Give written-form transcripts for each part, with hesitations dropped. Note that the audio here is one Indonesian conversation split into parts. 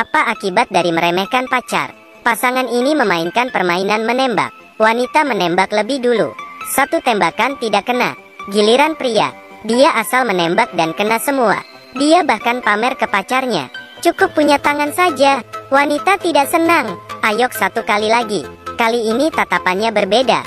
Apa akibat dari meremehkan pacar? Pasangan ini memainkan permainan menembak. Wanita menembak lebih dulu. Satu tembakan tidak kena. Giliran pria, dia asal menembak dan kena semua. Dia bahkan pamer ke pacarnya. Cukup punya tangan saja. Wanita tidak senang. Ayok satu kali lagi. Kali ini tatapannya berbeda.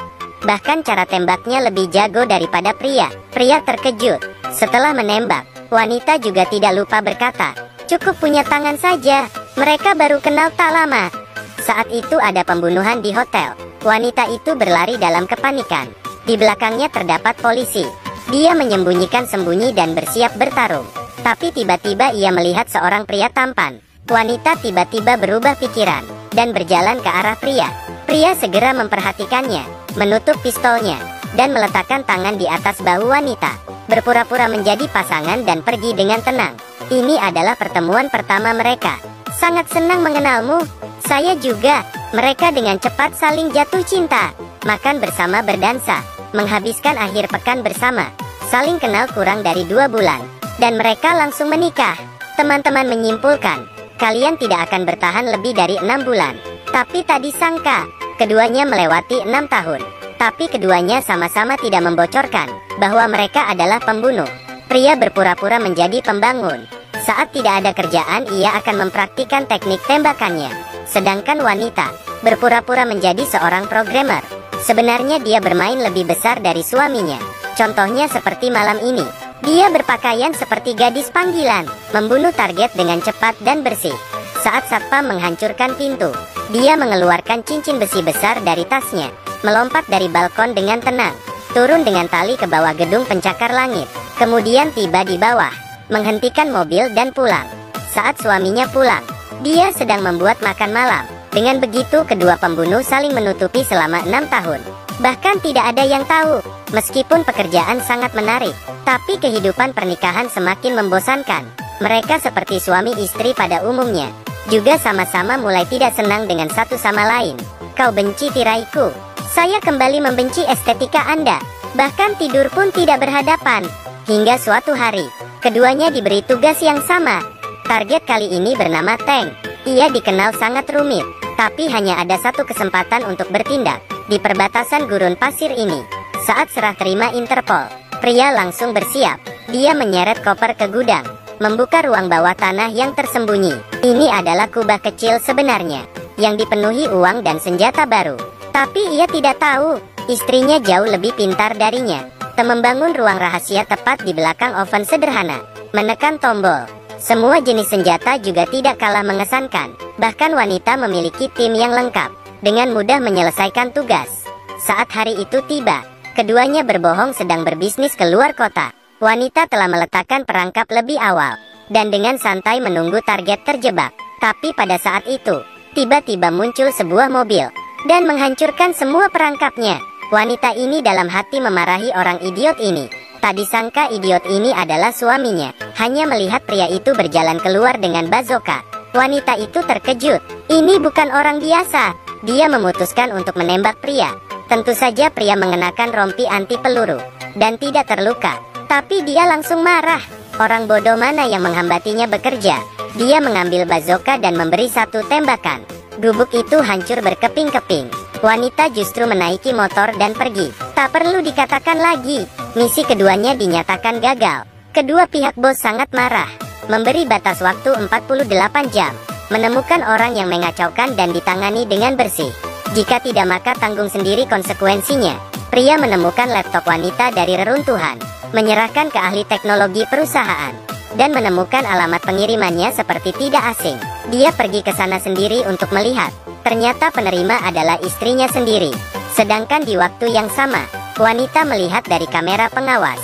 Bahkan cara tembaknya lebih jago daripada pria. Pria terkejut. Setelah menembak, wanita juga tidak lupa berkata, "Cukup punya tangan saja. Mereka baru kenal tak lama." Saat itu ada pembunuhan di hotel. Wanita itu berlari dalam kepanikan. Di belakangnya terdapat polisi. Dia menyembunyikan sembunyi dan bersiap bertarung. Tapi tiba-tiba ia melihat seorang pria tampan. Wanita tiba-tiba berubah pikiran dan berjalan ke arah pria. Pria segera memperhatikannya, menutup pistolnya, dan meletakkan tangan di atas bahu wanita. Berpura-pura menjadi pasangan dan pergi dengan tenang. Ini adalah pertemuan pertama mereka. "Sangat senang mengenalmu." "Saya juga." Mereka dengan cepat saling jatuh cinta. Makan bersama, berdansa, menghabiskan akhir pekan bersama. Saling kenal kurang dari 2 bulan. Dan mereka langsung menikah. Teman-teman menyimpulkan, kalian tidak akan bertahan lebih dari 6 bulan. Tapi tak disangka, keduanya melewati 6 tahun. Tapi keduanya sama-sama tidak membocorkan bahwa mereka adalah pembunuh. Pria berpura-pura menjadi pembangun. Saat tidak ada kerjaan, ia akan mempraktikkan teknik tembakannya. Sedangkan wanita berpura-pura menjadi seorang programmer. Sebenarnya dia bermain lebih besar dari suaminya. Contohnya seperti malam ini. Dia berpakaian seperti gadis panggilan, membunuh target dengan cepat dan bersih. Saat satpam menghancurkan pintu, dia mengeluarkan cincin besi besar dari tasnya, melompat dari balkon dengan tenang, turun dengan tali ke bawah gedung pencakar langit, kemudian tiba di bawah, menghentikan mobil dan pulang. Saat suaminya pulang, dia sedang membuat makan malam. Dengan begitu kedua pembunuh saling menutupi selama 6 tahun. Bahkan tidak ada yang tahu. Meskipun pekerjaan sangat menarik, tapi kehidupan pernikahan semakin membosankan. Mereka seperti suami istri pada umumnya. Juga sama-sama mulai tidak senang dengan satu sama lain. "Kau benci tiraiku. Saya kembali membenci estetika Anda. Bahkan tidur pun tidak berhadapan." Hingga suatu hari, keduanya diberi tugas yang sama. Target kali ini bernama Tank. Ia dikenal sangat rumit, tapi hanya ada satu kesempatan untuk bertindak di perbatasan gurun pasir ini. Saat serah terima Interpol, pria langsung bersiap. Dia menyeret koper ke gudang, membuka ruang bawah tanah yang tersembunyi. Ini adalah kubah kecil sebenarnya, yang dipenuhi uang dan senjata baru. Tapi ia tidak tahu, istrinya jauh lebih pintar darinya. Membangun ruang rahasia tepat di belakang oven sederhana. Menekan tombol. Semua jenis senjata juga tidak kalah mengesankan. Bahkan wanita memiliki tim yang lengkap, dengan mudah menyelesaikan tugas. Saat hari itu tiba, keduanya berbohong sedang berbisnis ke luar kota. Wanita telah meletakkan perangkap lebih awal, dan dengan santai menunggu target terjebak. Tapi pada saat itu, tiba-tiba muncul sebuah mobil, dan menghancurkan semua perangkapnya. Wanita ini dalam hati memarahi orang idiot ini. Tak disangka idiot ini adalah suaminya. Hanya melihat pria itu berjalan keluar dengan bazooka, wanita itu terkejut. Ini bukan orang biasa. Dia memutuskan untuk menembak pria. Tentu saja pria mengenakan rompi anti peluru dan tidak terluka. Tapi dia langsung marah. Orang bodoh mana yang menghambatinya bekerja? Dia mengambil bazooka dan memberi satu tembakan. Gubuk itu hancur berkeping-keping. Wanita justru menaiki motor dan pergi. Tak perlu dikatakan lagi, misi keduanya dinyatakan gagal. Kedua pihak bos sangat marah. Memberi batas waktu 48 jam. Menemukan orang yang mengacaukan dan ditangani dengan bersih. Jika tidak maka tanggung sendiri konsekuensinya. Pria menemukan laptop wanita dari reruntuhan, menyerahkan ke ahli teknologi perusahaan, dan menemukan alamat pengirimannya seperti tidak asing. Dia pergi ke sana sendiri untuk melihat. Ternyata penerima adalah istrinya sendiri. Sedangkan di waktu yang sama, wanita melihat dari kamera pengawas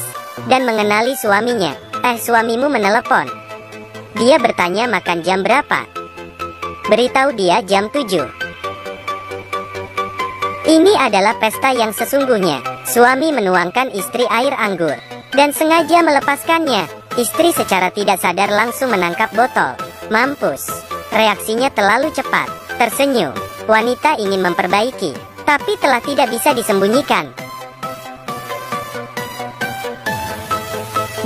dan mengenali suaminya. Suamimu menelepon." Dia bertanya makan jam berapa. Beritahu dia jam 7. Ini adalah pesta yang sesungguhnya. Suami menuangkan istri air anggur dan sengaja melepaskannya. Istri secara tidak sadar langsung menangkap botol. Mampus. Reaksinya terlalu cepat. Tersenyum. Wanita ingin memperbaiki, tapi telah tidak bisa disembunyikan.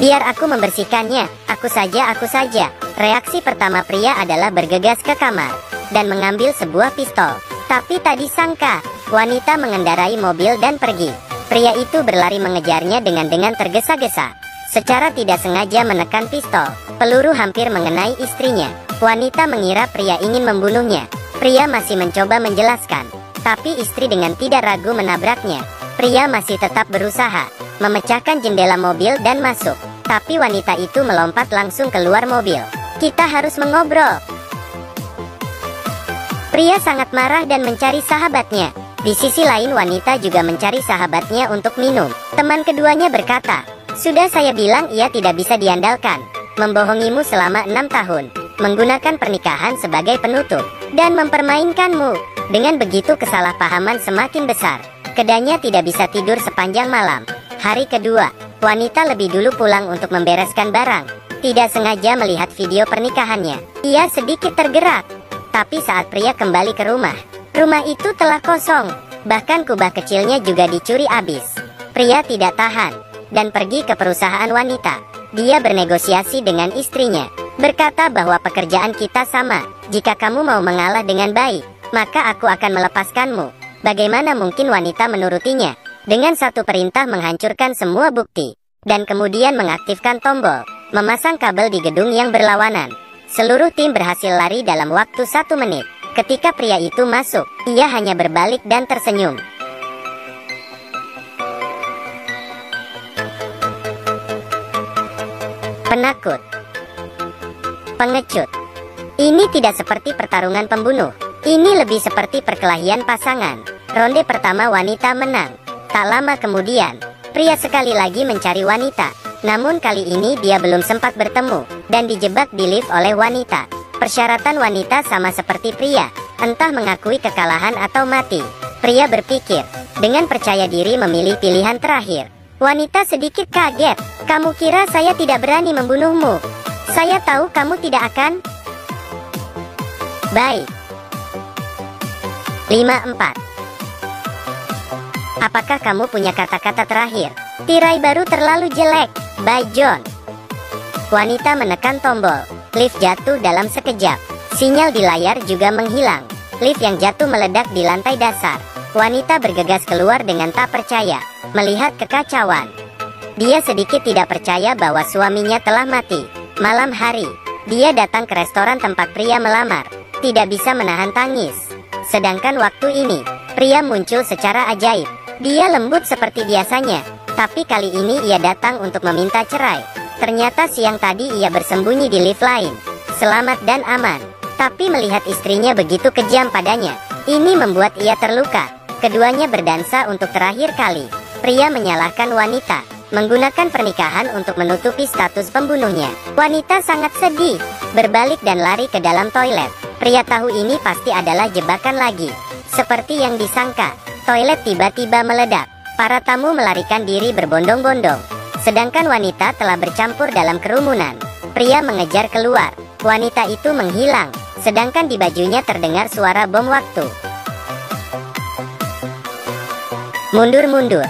"Biar aku membersihkannya. Aku saja." Reaksi pertama pria adalah bergegas ke kamar dan mengambil sebuah pistol. Tapi tak disangka, wanita mengendarai mobil dan pergi. Pria itu berlari mengejarnya dengan tergesa-gesa. Secara tidak sengaja menekan pistol. Peluru hampir mengenai istrinya. Wanita mengira pria ingin membunuhnya. Pria masih mencoba menjelaskan, tapi istri dengan tidak ragu menabraknya. Pria masih tetap berusaha memecahkan jendela mobil dan masuk. Tapi wanita itu melompat langsung keluar mobil. Kita harus mengobrol. Pria sangat marah dan mencari sahabatnya. Di sisi lain wanita juga mencari sahabatnya untuk minum. Teman keduanya berkata, "Sudah saya bilang ia tidak bisa diandalkan. Membohongimu selama 6 tahun. Menggunakan pernikahan sebagai penutup. Dan mempermainkanmu." Dengan begitu kesalahpahaman semakin besar. Keduanya tidak bisa tidur sepanjang malam. Hari kedua, wanita lebih dulu pulang untuk membereskan barang. Tidak sengaja melihat video pernikahannya. Ia sedikit tergerak. Tapi saat pria kembali ke rumah itu telah kosong. Bahkan kubah kecilnya juga dicuri habis. Pria tidak tahan dan pergi ke perusahaan wanita. Dia bernegosiasi dengan istrinya, berkata bahwa pekerjaan kita sama. Jika kamu mau mengalah dengan baik, maka aku akan melepaskanmu. Bagaimana mungkin wanita menurutinya? Dengan satu perintah menghancurkan semua bukti, dan kemudian mengaktifkan tombol, memasang kabel di gedung yang berlawanan. Seluruh tim berhasil lari dalam waktu 1 menit. Ketika pria itu masuk, ia hanya berbalik dan tersenyum. Penakut. Pengecut. Ini tidak seperti pertarungan pembunuh. Ini lebih seperti perkelahian pasangan. Ronde pertama wanita menang. Tak lama kemudian, pria sekali lagi mencari wanita. Namun kali ini dia belum sempat bertemu, dan dijebak di lift oleh wanita. Persyaratan wanita sama seperti pria, entah mengakui kekalahan atau mati. Pria berpikir, dengan percaya diri memilih pilihan terakhir. Wanita sedikit kaget. "Kamu kira saya tidak berani membunuhmu? Saya tahu kamu tidak akan." Baik. 54. Apakah kamu punya kata-kata terakhir? Tirai baru terlalu jelek. By John. Wanita menekan tombol. Lift jatuh dalam sekejap. Sinyal di layar juga menghilang. Lift yang jatuh meledak di lantai dasar. Wanita bergegas keluar dengan tak percaya melihat kekacauan. Dia sedikit tidak percaya bahwa suaminya telah mati. Malam hari, dia datang ke restoran tempat pria melamar. Tidak bisa menahan tangis. Sedangkan waktu ini, pria muncul secara ajaib. Dia lembut seperti biasanya, tapi kali ini ia datang untuk meminta cerai. Ternyata siang tadi ia bersembunyi di lift lain, selamat dan aman. Tapi melihat istrinya begitu kejam padanya, ini membuat ia terluka. Keduanya berdansa untuk terakhir kali. Pria menyalahkan wanita, menggunakan pernikahan untuk menutupi status pembunuhnya. Wanita sangat sedih, berbalik dan lari ke dalam toilet. Pria tahu ini pasti adalah jebakan lagi. Seperti yang disangka, toilet tiba-tiba meledak. Para tamu melarikan diri berbondong-bondong. Sedangkan wanita telah bercampur dalam kerumunan. Pria mengejar keluar. Wanita itu menghilang. Sedangkan di bajunya terdengar suara bom waktu. Mundur-mundur.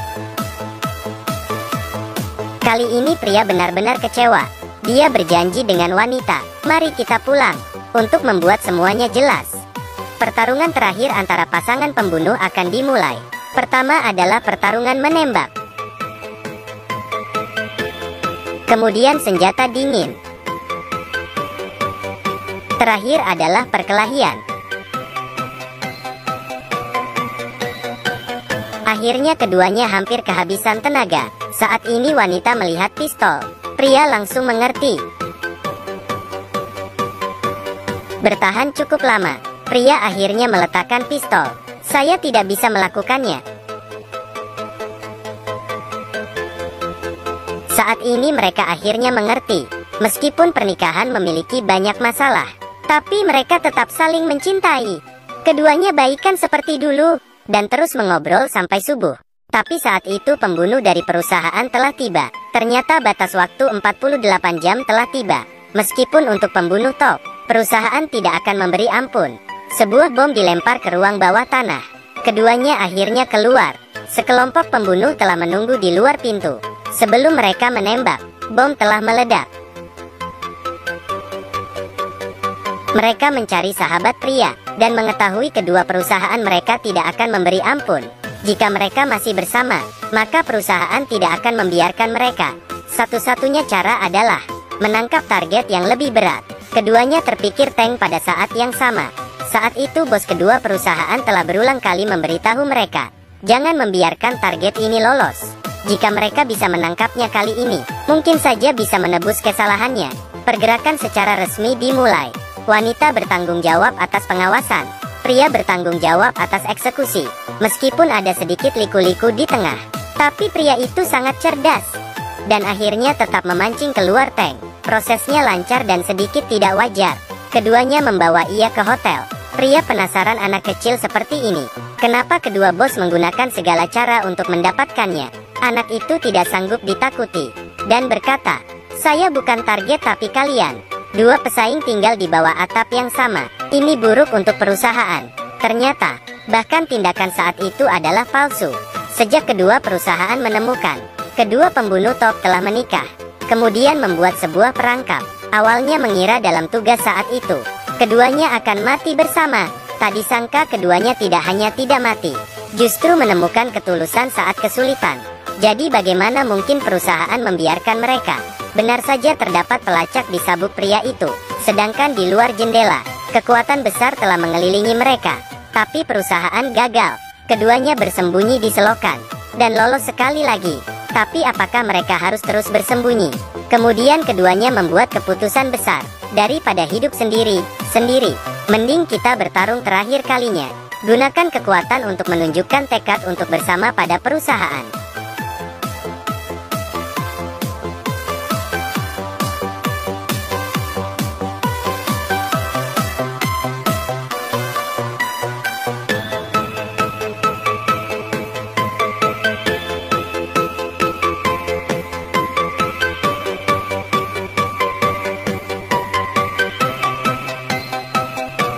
Kali ini pria benar-benar kecewa. Dia berjanji dengan wanita, "Mari kita pulang," untuk membuat semuanya jelas. Pertarungan terakhir antara pasangan pembunuh akan dimulai. Pertama adalah pertarungan menembak. Kemudian senjata dingin. Terakhir adalah perkelahian. Akhirnya keduanya hampir kehabisan tenaga. Saat ini wanita melihat pistol. Pria langsung mengerti. Bertahan cukup lama. Pria akhirnya meletakkan pistol. "Saya tidak bisa melakukannya." Saat ini mereka akhirnya mengerti. Meskipun pernikahan memiliki banyak masalah, tapi mereka tetap saling mencintai. Keduanya baikan seperti dulu, dan terus mengobrol sampai subuh. Tapi saat itu pembunuh dari perusahaan telah tiba. Ternyata batas waktu 48 jam telah tiba. Meskipun untuk pembunuh top, perusahaan tidak akan memberi ampun. Sebuah bom dilempar ke ruang bawah tanah. Keduanya akhirnya keluar. Sekelompok pembunuh telah menunggu di luar pintu. Sebelum mereka menembak, bom telah meledak. Mereka mencari sahabat pria, dan mengetahui kedua perusahaan mereka tidak akan memberi ampun. Jika mereka masih bersama, maka perusahaan tidak akan membiarkan mereka. Satu-satunya cara adalah menangkap target yang lebih berat. Keduanya terpikir tank pada saat yang sama. Saat itu bos kedua perusahaan telah berulang kali memberitahu mereka, jangan membiarkan target ini lolos. Jika mereka bisa menangkapnya kali ini, mungkin saja bisa menebus kesalahannya. Pergerakan secara resmi dimulai. Wanita bertanggung jawab atas pengawasan, pria bertanggung jawab atas eksekusi. Meskipun ada sedikit liku-liku di tengah, tapi pria itu sangat cerdas, dan akhirnya tetap memancing keluar tank. Prosesnya lancar dan sedikit tidak wajar. Keduanya membawa ia ke hotel. Pria penasaran anak kecil seperti ini. Kenapa kedua bos menggunakan segala cara untuk mendapatkannya? Anak itu tidak sanggup ditakuti, dan berkata, saya bukan target tapi kalian. Dua pesaing tinggal di bawah atap yang sama. Ini buruk untuk perusahaan. Ternyata, bahkan tindakan saat itu adalah palsu. Sejak kedua perusahaan menemukan, kedua pembunuh top telah menikah. Kemudian membuat sebuah perangkap. Awalnya mengira dalam tugas saat itu, keduanya akan mati bersama. Tak disangka keduanya tidak hanya tidak mati, justru menemukan ketulusan saat kesulitan. Jadi bagaimana mungkin perusahaan membiarkan mereka? Benar saja terdapat pelacak di sabuk pria itu. Sedangkan di luar jendela, kekuatan besar telah mengelilingi mereka. Tapi perusahaan gagal. Keduanya bersembunyi di selokan, dan lolos sekali lagi. Tapi apakah mereka harus terus bersembunyi? Kemudian keduanya membuat keputusan besar. Daripada hidup sendiri, mending kita bertarung terakhir kalinya. Gunakan kekuatan untuk menunjukkan tekad untuk bersama pada perusahaan.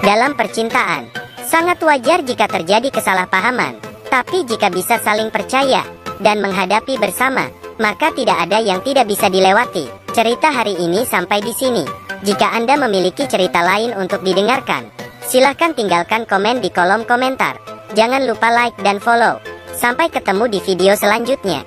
Dalam percintaan, sangat wajar jika terjadi kesalahpahaman. Tapi jika bisa saling percaya dan menghadapi bersama, maka tidak ada yang tidak bisa dilewati. Cerita hari ini sampai di sini. Jika Anda memiliki cerita lain untuk didengarkan, silahkan tinggalkan komen di kolom komentar. Jangan lupa like dan follow. Sampai ketemu di video selanjutnya.